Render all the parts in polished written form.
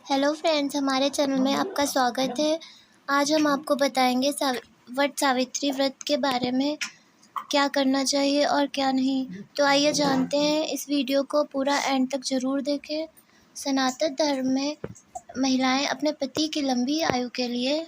Hello friends, हमारे channel में आपका स्वागत है। आज हम आपको बताएंगे वट सावित्री व्रत के बारे में, क्या करना चाहिए और क्या नहीं। तो आइए जानते हैं, इस वीडियो को पूरा एंड तक ज़रूर देखें। सनातन धर्म में महिलाएं अपने पति की लंबी आयु के लिए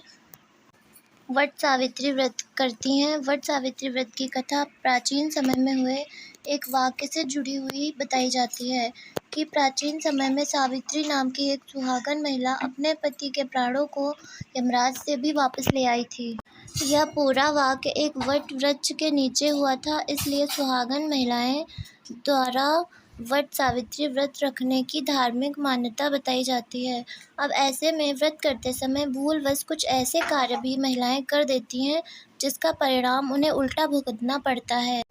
वट सावित्री व्रत करती हैं। वट सावित्री व्रत की कथा प्राचीन समय में हुए एक वाक्य से जुड़ी हुई बताई जाती है कि प्राचीन समय में सावित्री नाम की एक सुहागन महिला अपने पति के प्राणों को यमराज से भी वापस ले आई थी। यह पूरा वाक्य एक वट वृक्ष के नीचे हुआ था, इसलिए सुहागन महिलाएं द्वारा वट सावित्री व्रत रखने की धार्मिक मान्यता बताई जाती है। अब ऐसे में व्रत करते समय भूलवश कुछ ऐसे कार्य भी महिलाएं कर देती हैं जिसका परिणाम उन्हें उल्टा भुगतना पड़ता है।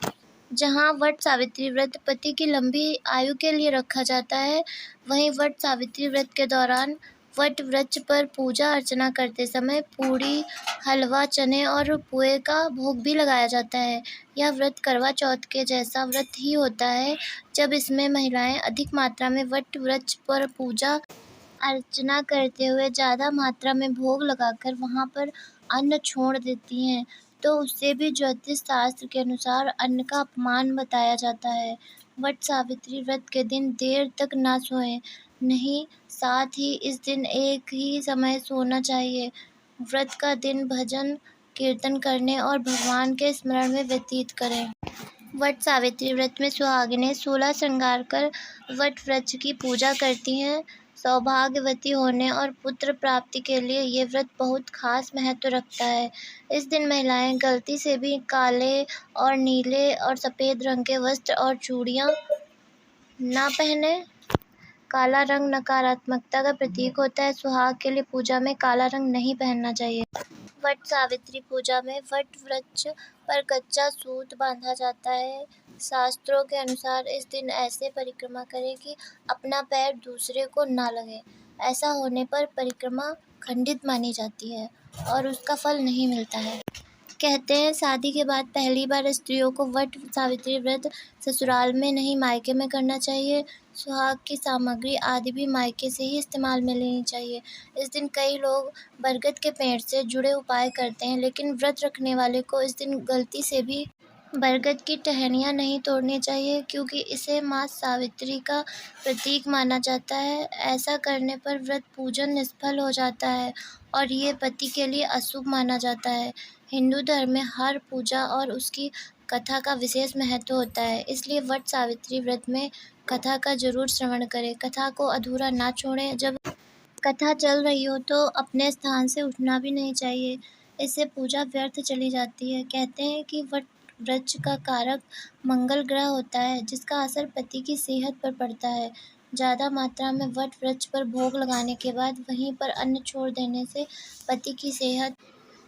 जहां वट सावित्री व्रत पति की लंबी आयु के लिए रखा जाता है, वहीं वट सावित्री व्रत के दौरान वट वृक्ष पर पूजा अर्चना करते समय पूड़ी, हलवा, चने और पुए का भोग भी लगाया जाता है। यह व्रत करवा चौथ के जैसा व्रत ही होता है, जब इसमें महिलाएं अधिक मात्रा में वट वृक्ष पर पूजा अर्चना करते हुए ज़्यादा मात्रा में भोग लगाकर वहां पर अन्न छोड़ देती हैं, तो उसे भी ज्योतिष शास्त्र के अनुसार अन्न का अपमान बताया जाता है। वट सावित्री व्रत के दिन देर तक ना सोएं, नहीं, साथ ही इस दिन एक ही समय सोना चाहिए। व्रत का दिन भजन कीर्तन करने और भगवान के स्मरण में व्यतीत करें। वट सावित्री व्रत में सुहागिनें 16 श्रृंगार कर वट वृक्ष की पूजा करती हैं। सौभाग्यवती होने और पुत्र प्राप्ति के लिए ये व्रत बहुत खास महत्व रखता है। इस दिन महिलाएं गलती से भी काले और नीले और सफ़ेद रंग के वस्त्र और चूड़ियां ना पहने। काला रंग नकारात्मकता का प्रतीक होता है। सुहाग के लिए पूजा में काला रंग नहीं पहनना चाहिए। वट सावित्री पूजा में वट वृक्ष पर कच्चा सूत बांधा जाता है। शास्त्रों के अनुसार इस दिन ऐसे परिक्रमा करें कि अपना पैर दूसरे को ना लगे। ऐसा होने पर परिक्रमा खंडित मानी जाती है और उसका फल नहीं मिलता है। कहते हैं, शादी के बाद पहली बार स्त्रियों को वट सावित्री व्रत ससुराल में नहीं, मायके में करना चाहिए। सुहाग की सामग्री आदि भी मायके से ही इस्तेमाल में लेनी चाहिए। इस दिन कई लोग बरगद के पेड़ से जुड़े उपाय करते हैं, लेकिन व्रत रखने वाले को इस दिन गलती से भी बरगद की टहनियाँ नहीं तोड़नी चाहिए, क्योंकि इसे माँ सावित्री का प्रतीक माना जाता है। ऐसा करने पर व्रत पूजन निष्फल हो जाता है और ये पति के लिए अशुभ माना जाता है। हिंदू धर्म में हर पूजा और उसकी कथा का विशेष महत्व होता है, इसलिए वट सावित्री व्रत में कथा का जरूर श्रवण करें। कथा को अधूरा ना छोड़ें। जब कथा चल रही हो तो अपने स्थान से उठना भी नहीं चाहिए, इससे पूजा व्यर्थ चली जाती है। कहते हैं कि वट वृक्ष का कारक मंगल ग्रह होता है, जिसका असर पति की सेहत पर पड़ता है। ज़्यादा मात्रा में वट वृक्ष पर भोग लगाने के बाद वहीं पर अन्न छोड़ देने से पति की सेहत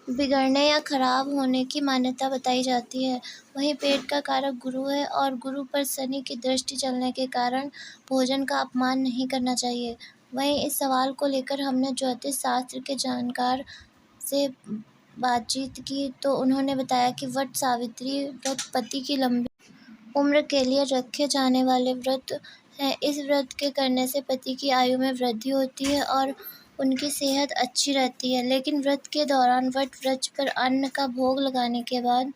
बिगड़ने या खराब होने की मान्यता बताई जाती है। वहीं पेट का कारक गुरु है और गुरु पर शनि की दृष्टि चलने के कारण भोजन का अपमान नहीं करना चाहिए। वहीं इस सवाल को लेकर हमने ज्योतिष शास्त्र के जानकार से बातचीत की, तो उन्होंने बताया कि वट सावित्री व्रत पति की लंबी उम्र के लिए रखे जाने वाले व्रत हैं। इस व्रत के करने से पति की आयु में वृद्धि होती है और उनकी सेहत अच्छी रहती है। लेकिन व्रत के दौरान वट वृक्ष पर अन्न का भोग लगाने के बाद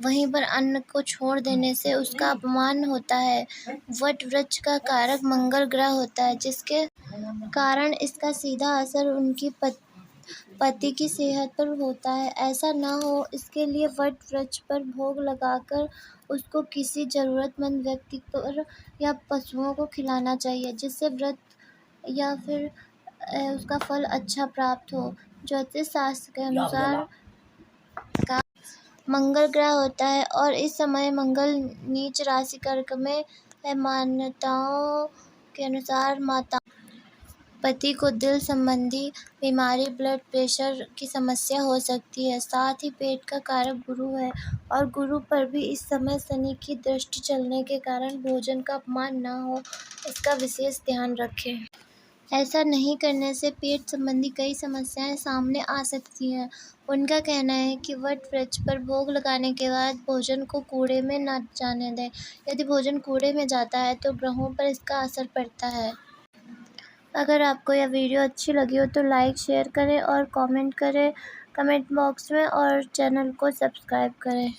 वहीं पर अन्न को छोड़ देने से उसका अपमान होता है। वट वृक्ष का कारक मंगल ग्रह होता है, जिसके कारण इसका सीधा असर उनकी पति की सेहत पर होता है। ऐसा ना हो, इसके लिए वट वृक्ष पर भोग लगाकर उसको किसी ज़रूरतमंद व्यक्ति पर या पशुओं को खिलाना चाहिए, जिससे व्रत या फिर उसका फल अच्छा प्राप्त हो। ज्योतिष शास्त्र के अनुसार का मंगल ग्रह होता है और इस समय मंगल नीच राशि कर्क में है। मान्यताओं के अनुसार माता पति को दिल संबंधी बीमारी, ब्लड प्रेशर की समस्या हो सकती है। साथ ही पेट का कारक गुरु है और गुरु पर भी इस समय शनि की दृष्टि चलने के कारण भोजन का अपमान ना हो, इसका विशेष ध्यान रखें। ऐसा नहीं करने से पेट संबंधी कई समस्याएं सामने आ सकती हैं। उनका कहना है कि वट वृक्ष पर भोग लगाने के बाद भोजन को कूड़े में न जाने दें। यदि भोजन कूड़े में जाता है तो ग्रहों पर इसका असर पड़ता है। अगर आपको यह वीडियो अच्छी लगी हो तो लाइक शेयर करें और कमेंट करें कमेंट बॉक्स में, और चैनल को सब्सक्राइब करें।